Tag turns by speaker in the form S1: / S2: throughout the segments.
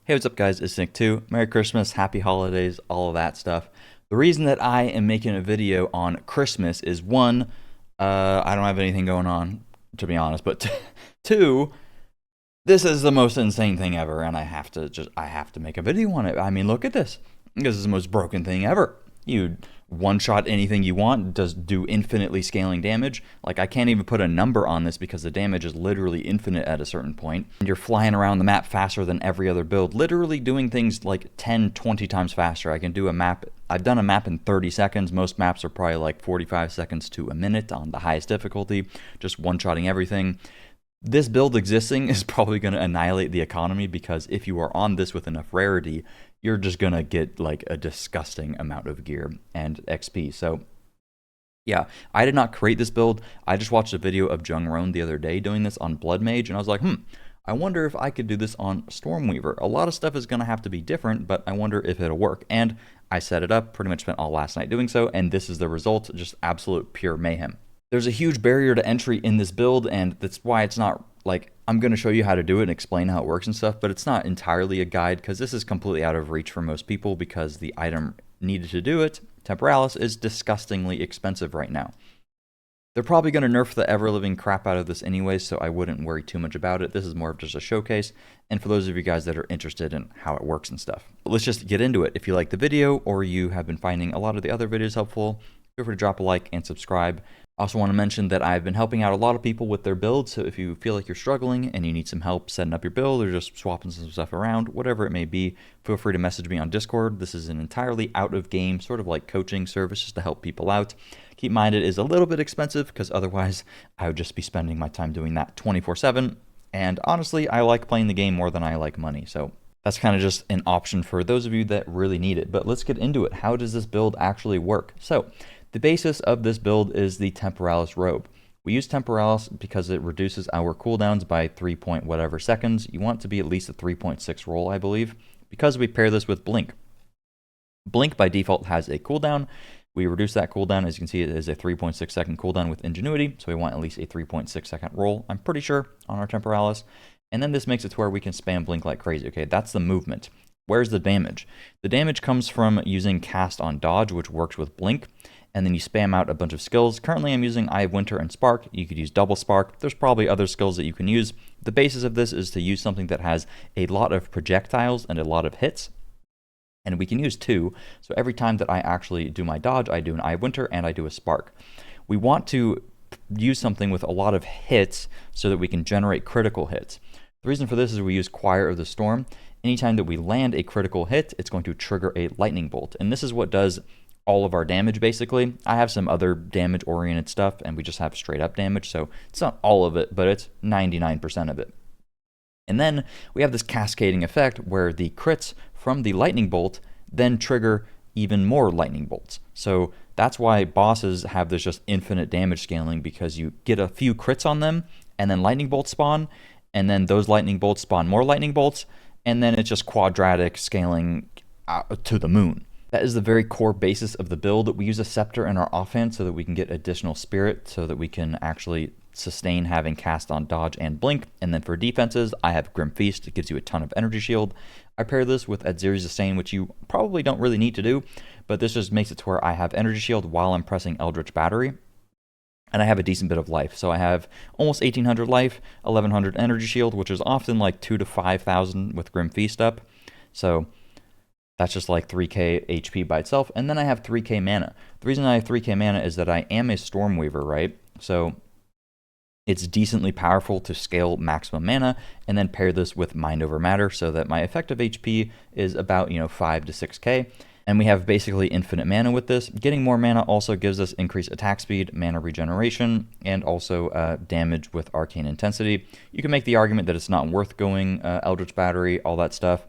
S1: Hey, what's up, guys? It's Nick too. Merry Christmas, Happy Holidays, all of that stuff. The reason that I am making a video on Christmas is one, I don't have anything going on, to be honest, but two, this is the most insane thing ever, and I have to make a video on it. I mean, look at this. This is the most broken thing ever. You one-shot anything you want, does do infinitely scaling damage. Like, I can't even put a number on this because the damage is literally infinite at a certain point. And you're flying around the map faster than every other build, literally doing things like 10, 20 times faster. I can do a map, I've done a map in 30 seconds. Most maps are probably like 45 seconds to a minute on the highest difficulty, just one-shotting everything. This build existing is probably going to annihilate the economy because if you are on this with enough rarity, you're just going to get like a disgusting amount of gear and XP. So yeah, I did not create this build. I just watched a video of Jung Roan the other day doing this on Blood Mage, and I was like, I wonder if I could do this on Stormweaver. A lot of stuff is going to have to be different, but I wonder if it'll work. And I set it up, pretty much spent all last night doing so, and this is the result, just absolute pure mayhem. There's a huge barrier to entry in this build, and that's why it's not like, I'm going to show you how to do it and explain how it works and stuff, but it's not entirely a guide because this is completely out of reach for most people because the item needed to do it, Temporalis, is disgustingly expensive right now. They're probably going to nerf the ever-living crap out of this anyway, so I wouldn't worry too much about it. This is more of just a showcase, and for those of you guys that are interested in how it works and stuff. But let's just get into it. If you like the video or you have been finding a lot of the other videos helpful, feel free to drop a like and subscribe. I also want to mention that I've been helping out a lot of people with their builds, so if you feel like you're struggling and you need some help setting up your build or just swapping some stuff around, whatever it may be, feel free to message me on Discord. This is an entirely out-of-game, sort of like coaching service just to help people out. Keep in mind it is a little bit expensive because otherwise I would just be spending my time doing that 24/7, and honestly, I like playing the game more than I like money, so that's kind of just an option for those of you that really need it. But let's get into it. How does this build actually work? So the basis of this build is the Temporalis robe. We use Temporalis because it reduces our cooldowns by 3 point whatever seconds. You want it to be at least a 3.6 roll, I believe, because we pair this with Blink. Blink by default has a cooldown. We reduce that cooldown. As you can see, it is a 3.6 second cooldown with Ingenuity, so we want at least a 3.6 second roll, I'm pretty sure, on our Temporalis. And then this makes it to where we can spam Blink like crazy. Okay, that's the movement. Where's the damage? The damage comes from using Cast on Dodge, which works with Blink, and then you spam out a bunch of skills. Currently I'm using Eye of Winter and Spark. You could use Double Spark. There's probably other skills that you can use. The basis of this is to use something that has a lot of projectiles and a lot of hits, and we can use two. So every time that I actually do my dodge, I do an Eye of Winter and I do a Spark. We want to use something with a lot of hits so that we can generate critical hits. The reason for this is we use Choir of the Storm. Anytime that we land a critical hit, it's going to trigger a lightning bolt, and this is what does all of our damage, basically. I have some other damage-oriented stuff, and we just have straight-up damage, so it's not all of it, but it's 99% of it. And then we have this cascading effect where the crits from the lightning bolt then trigger even more lightning bolts. So that's why bosses have this just infinite damage scaling, because you get a few crits on them, and then lightning bolts spawn, and then those lightning bolts spawn more lightning bolts, and then it's just quadratic scaling to the moon. That is the very core basis of the build. We use a Scepter in our offhand so that we can get additional spirit, so that we can actually sustain having Cast on Dodge and Blink. And then for defenses, I have Grim Feast. It gives you a ton of energy shield. I pair this with Adziri's Sustain, which you probably don't really need to do, but this just makes it to where I have energy shield while I'm pressing Eldritch Battery, and I have a decent bit of life. So I have almost 1800 life, 1100 energy shield, which is often like 2,000 to 5,000 with Grim Feast up. So that's just like 3k HP by itself. And then I have 3k mana. The reason I have 3k mana is that I am a Stormweaver, right? So it's decently powerful to scale maximum mana and then pair this with Mind Over Matter so that my effective HP is about, 5 to 6k. And we have basically infinite mana with this. Getting more mana also gives us increased attack speed, mana regeneration, and also damage with Arcane Intensity. You can make the argument that it's not worth going Eldritch Battery, all that stuff.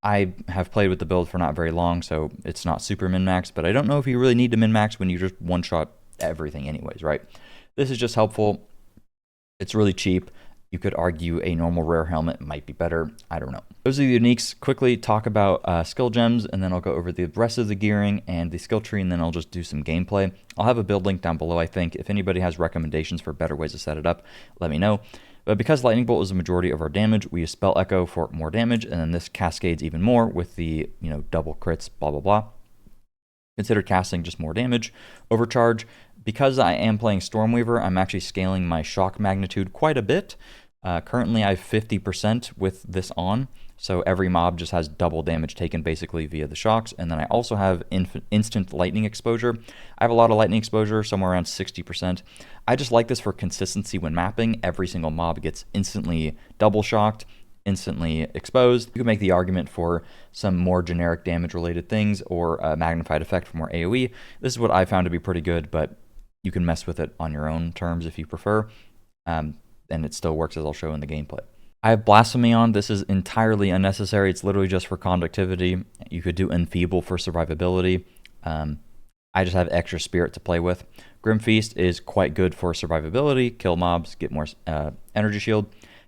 S1: I have played with the build for not very long, so it's not super min-max, but I don't know if you really need to min-max when you just one-shot everything anyways, right? This is just helpful. It's really cheap. You could argue a normal rare helmet might be better. I don't know. Those are the uniques. Quickly talk about skill gems, and then I'll go over the rest of the gearing and the skill tree, and then I'll just do some gameplay. I'll have a build link down below, I think. If anybody has recommendations for better ways to set it up, let me know. But because Lightning Bolt is the majority of our damage, we use Spell Echo for more damage, and then this cascades even more with the, double crits, blah, blah, blah. Consider casting just more damage. Overcharge. Because I am playing Stormweaver, I'm actually scaling my shock magnitude quite a bit. Currently, I have 50% with this on, so every mob just has double damage taken basically via the shocks. And then I also have instant lightning exposure. I have a lot of lightning exposure, somewhere around 60%. I just like this for consistency when mapping. Every single mob gets instantly double shocked, instantly exposed. You can make the argument for some more generic damage related things or a magnified effect for more AoE. This is what I found to be pretty good, but you can mess with it on your own terms if you prefer, and it still works, as I'll show in the gameplay. I have Blasphemy on. This is entirely unnecessary. It's literally just for conductivity. You could do Enfeeble for survivability. I just have extra spirit to play with. Grim Feast is quite good for survivability, kill mobs, get more energy shield.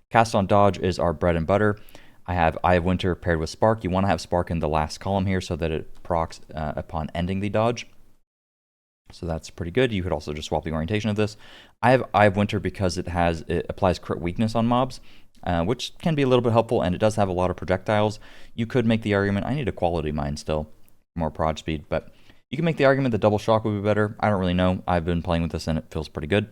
S1: Cast on Dodge is our bread and butter. I have Eye of Winter paired with Spark. You want to have Spark in the last column here so that it procs upon ending the dodge. So that's pretty good. You could also just swap the orientation of this. I have Eye of Winter because it applies crit weakness on mobs, which can be a little bit helpful, and it does have a lot of projectiles. You could make the argument, I need a quality mine still, more prod speed, but you can make the argument that double shock would be better. I don't really know. I've been playing with this and it feels pretty good.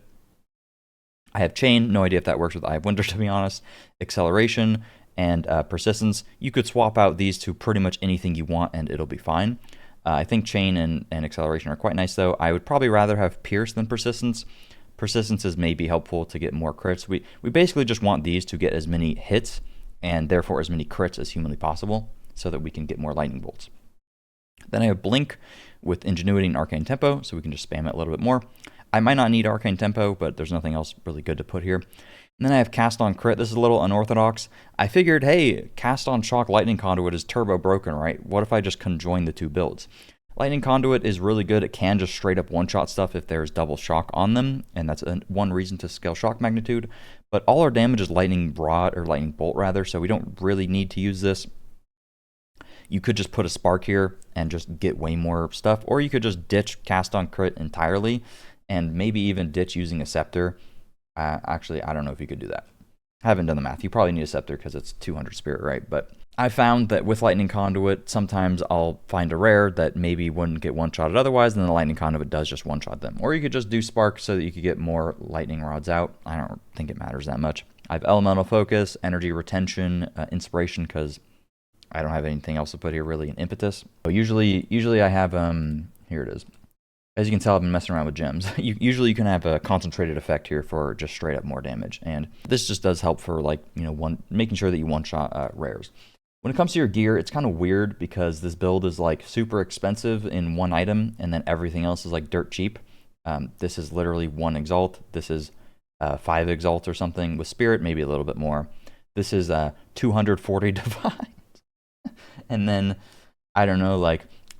S1: I have Chain, no idea if that works with Eye of Winter to be honest. Acceleration and Persistence. You could swap out these to pretty much anything you want and it'll be fine. I think Chain and Acceleration are quite nice though. I would probably rather have Pierce than Persistence. Persistences may be helpful to get more crits. We basically just want these to get as many hits and therefore as many crits as humanly possible so that we can get more lightning bolts. Then I have Blink with Ingenuity and Arcane Tempo, so we can just spam it a little bit more. I might not need Arcane Tempo, but there's nothing else really good to put here. And then I have Cast on Crit. This is a little unorthodox. I figured, hey, Cast on Shock Lightning Conduit is turbo broken, right? What if I just conjoin the two builds? Lightning Conduit is really good. It can just straight up one-shot stuff if there's double shock on them, and that's one reason to scale shock magnitude. But all our damage is Lightning Rod, or Lightning Bolt rather, so we don't really need to use this. You could just put a Spark here and just get way more stuff, or you could just ditch Cast on Crit entirely, and maybe even ditch using a Scepter. Actually, I don't know if you could do that. I haven't done the math. You probably need a Scepter because it's 200 spirit, right? But I found that with Lightning Conduit, sometimes I'll find a rare that maybe wouldn't get one-shotted otherwise, and then the Lightning Conduit does just one-shot them. Or you could just do Spark so that you could get more Lightning Rods out. I don't think it matters that much. I have Elemental Focus, Energy Retention, Inspiration, because I don't have anything else to put here really, in Impetus. So usually I have, here it is. As you can tell, I've been messing around with gems. Usually you can have a concentrated effect here for just straight up more damage. And this just does help for making sure that you one-shot rares. When it comes to your gear, it's kind of weird because this build is like super expensive in one item and then everything else is like dirt cheap. This is literally 1 Exalt. This is 5 Exalt or something. With Spirit, maybe a little bit more. This is 240 Divine. And then, I don't know,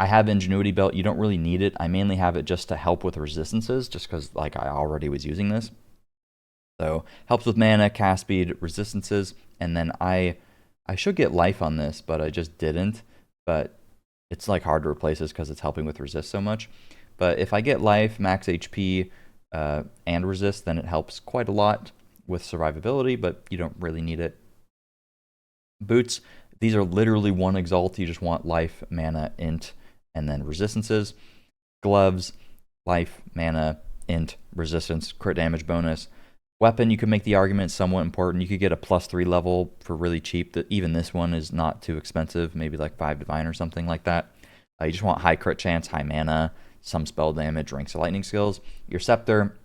S1: I have Ingenuity Belt. You don't really need it. I mainly have it just to help with resistances, just because I already was using this. So, helps with mana, cast speed, resistances, and then I should get life on this, but I just didn't. But it's hard to replace this because it's helping with resist so much. But if I get life, max HP, and resist, then it helps quite a lot with survivability, but you don't really need it. Boots. These are literally 1 Exalt. You just want life, mana, int, and then resistances. Gloves, life, mana, int, resistance, crit damage bonus. Weapon, you could make the argument somewhat important. You could get a +3 level for really cheap. Even this one is not too expensive, maybe 5 Divine or something like that. You just want high crit chance, high mana, some spell damage, ranks of lightning skills. Your Scepter,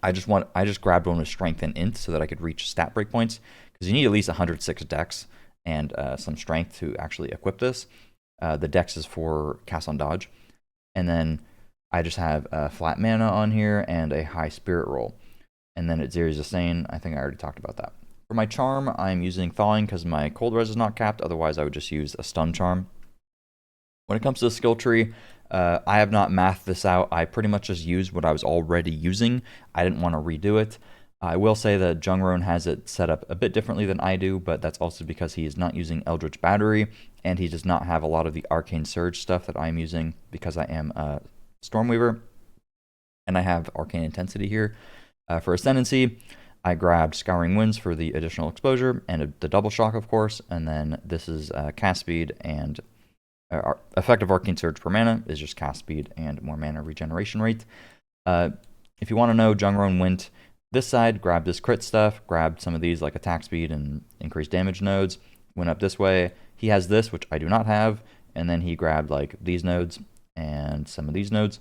S1: I just grabbed one with strength and int so that I could reach stat breakpoints, because you need at least 106 dex and some strength to actually equip this. The dex is for cast on dodge. And then I just have flat mana on here and a high spirit roll. And then at Zeri's Asane, I think I already talked about that. For my charm, I'm using Thawing because my cold res is not capped. Otherwise, I would just use a stun charm. When it comes to the skill tree, I have not mathed this out. I pretty much just used what I was already using. I didn't want to redo it. I will say that Jungroan has it set up a bit differently than I do, but that's also because he is not using Eldritch Battery, and he does not have a lot of the Arcane Surge stuff that I'm using because I am Stormweaver, and I have Arcane Intensity here. For Ascendancy, I grabbed Scouring Winds for the additional exposure and the double shock, of course, and then this is cast speed and effective Arcane Surge per mana is just cast speed and more mana regeneration rate. If you want to know, Jungroan went this side, grabbed this crit stuff, grabbed some of these like attack speed and increased damage nodes, went up this way. He has this, which I do not have, and then he grabbed like these nodes and some of these nodes.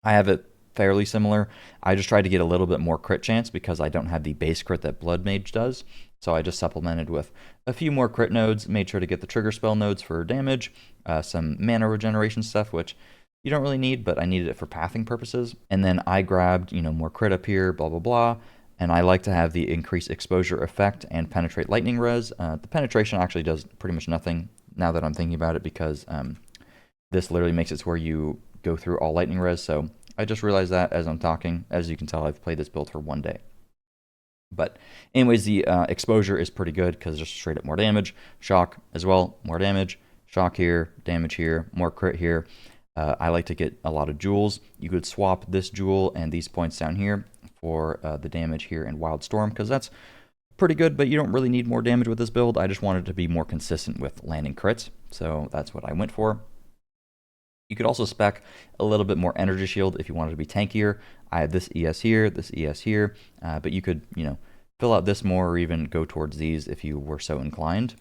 S1: I have it fairly similar. I just tried to get a little bit more crit chance because I don't have the base crit that Blood Mage does. So I just supplemented with a few more crit nodes, made sure to get the trigger spell nodes for damage, some mana regeneration stuff, which you don't really need, but I needed it for pathing purposes. And then I grabbed, more crit up here, blah, blah, blah. And I like to have the increased exposure effect and penetrate lightning res. The penetration actually does pretty much nothing now that I'm thinking about it because this literally makes it to where you go through all lightning res. So I just realized that as I'm talking. As you can tell, I've played this build for one day. But anyways, the exposure is pretty good because just straight up more damage. Shock as well, more damage. Shock here, damage here, more crit here. I like to get a lot of jewels. You could swap this jewel and these points down here for the damage here in Wild Storm because that's pretty good, but you don't really need more damage with this build. I just wanted to be more consistent with landing crits, so that's what I went for. You could also spec a little bit more energy shield if you wanted to be tankier. I have this ES here, but you could, fill out this more or even go towards these if you were so inclined,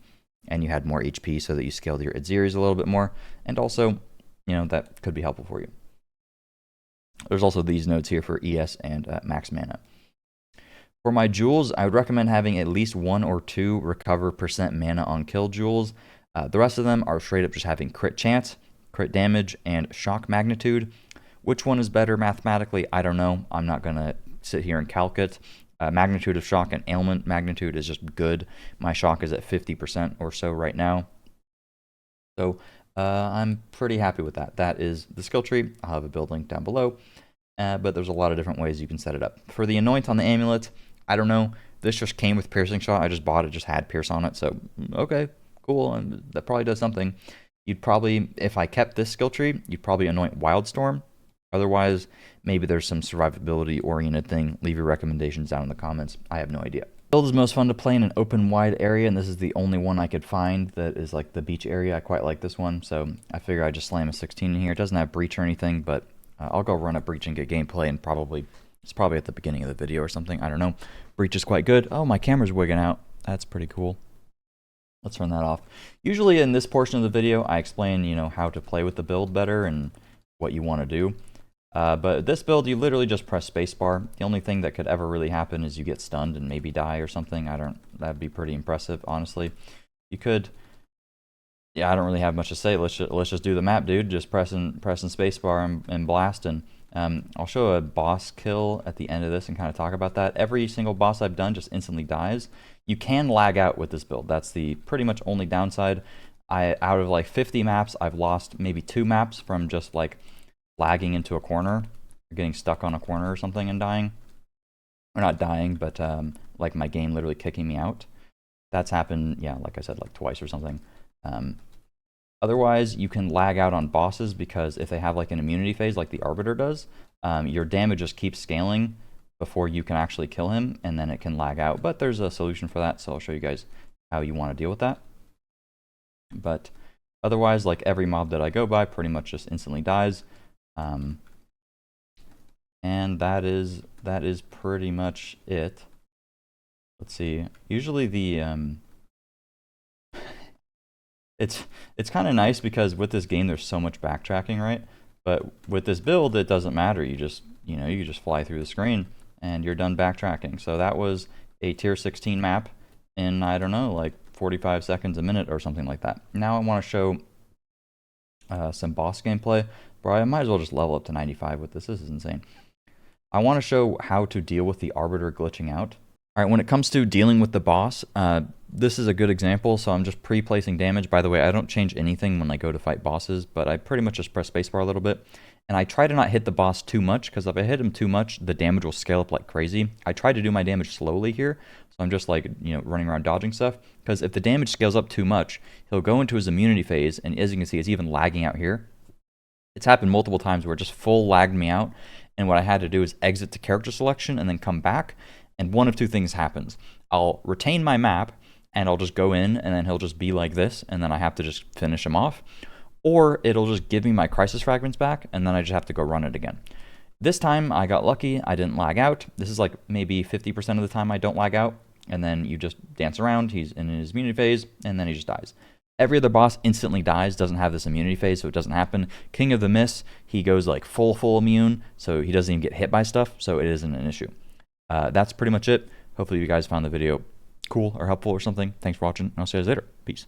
S1: and you had more HP so that you scaled your Adzeres a little bit more, and also, that could be helpful for you. There's also these nodes here for ES and max mana. For my jewels, I would recommend having at least 1 or 2 recover % mana on kill jewels. The rest of them are straight up just having crit chance, crit damage, and shock magnitude. Which one is better mathematically? I don't know. I'm not going to sit here and calc it. Magnitude of shock and ailment magnitude is just good. My shock is at 50% or so right now. So I'm pretty happy with that. That is the skill tree. I'll have a build link down below. But there's a lot of different ways you can set it up. For the Anoint on the amulet, I don't know. This just came with Piercing Shot. I just bought it, just had Pierce on it. So, okay, cool. And that probably does something. You'd probably, if I kept this skill tree, you'd probably Anoint Wildstorm. Otherwise, maybe there's some survivability-oriented thing. Leave your recommendations down in the comments. I have no idea. Build is most fun to play in an open, wide area, and this is the only one I could find that is like the beach area. I quite like this one, so I figure I'd just slam a 16 in here. It doesn't have breach or anything, but I'll go run a breach and get gameplay, and it's probably at the beginning of the video or something. I don't know. Breach is quite good. Oh, my camera's wigging out. That's pretty cool. Let's turn that off. Usually in this portion of the video, I explain, how to play with the build better and what you want to do. But this build, you literally just press spacebar. The only thing that could ever really happen is you get stunned and maybe die or something. That'd be pretty impressive, honestly. You could, I don't really have much to say. Let's just do the map, dude. Just pressing spacebar and blasting. I'll show a boss kill at the end of this and kind of talk about that. Every single boss I've done just instantly dies. You can lag out with this build. That's the pretty much only downside. Out of like 50 maps, I've lost maybe 2 maps from just like lagging into a corner, or getting stuck on a corner or something and dying. Or not dying, but like my game literally kicking me out. That's happened, like I said, like twice or something. Otherwise, you can lag out on bosses because if they have like an immunity phase like the Arbiter does, your damage just keeps scaling before you can actually kill him, and then it can lag out. But there's a solution for that, so I'll show you guys how you want to deal with that. But otherwise, like every mob that I go by pretty much just instantly dies. And that is pretty much it. Let's see. Usually the it's kind of nice because with this game there's so much backtracking, right? But with this build it doesn't matter. You just you just fly through the screen and you're done backtracking. So that was a tier 16 map in, I don't know, like 45 seconds a minute or something like that. Now I want to show some boss gameplay. Bro, I might as well just level up to 95 with this. This is insane. I want to show how to deal with the Arbiter glitching out. All right, when it comes to dealing with the boss, this is a good example. So I'm just pre-placing damage. By the way, I don't change anything when I go to fight bosses, but I pretty much just press spacebar a little bit. And I try to not hit the boss too much, because if I hit him too much, the damage will scale up like crazy. I try to do my damage slowly here. So I'm just like, running around dodging stuff. Because if the damage scales up too much, he'll go into his immunity phase. And as you can see, it's even lagging out here. It's happened multiple times where it just full lagged me out. And what I had to do is exit to character selection and then come back. and one of two things happens. I'll retain my map, and I'll just go in, and then he'll just be like this, and then I have to just finish him off. Or it'll just give me my crisis fragments back, and then I just have to go run it again. This time I got lucky, I didn't lag out. This is like maybe 50% of the time I don't lag out, and then you just dance around, he's in his immunity phase, and then he just dies. Every other boss instantly dies, doesn't have this immunity phase, so it doesn't happen. King of the Mist, he goes like full immune, so he doesn't even get hit by stuff, so it isn't an issue. That's pretty much it. Hopefully you guys found the video cool or helpful or something. Thanks for watching, and I'll see you guys later. Peace.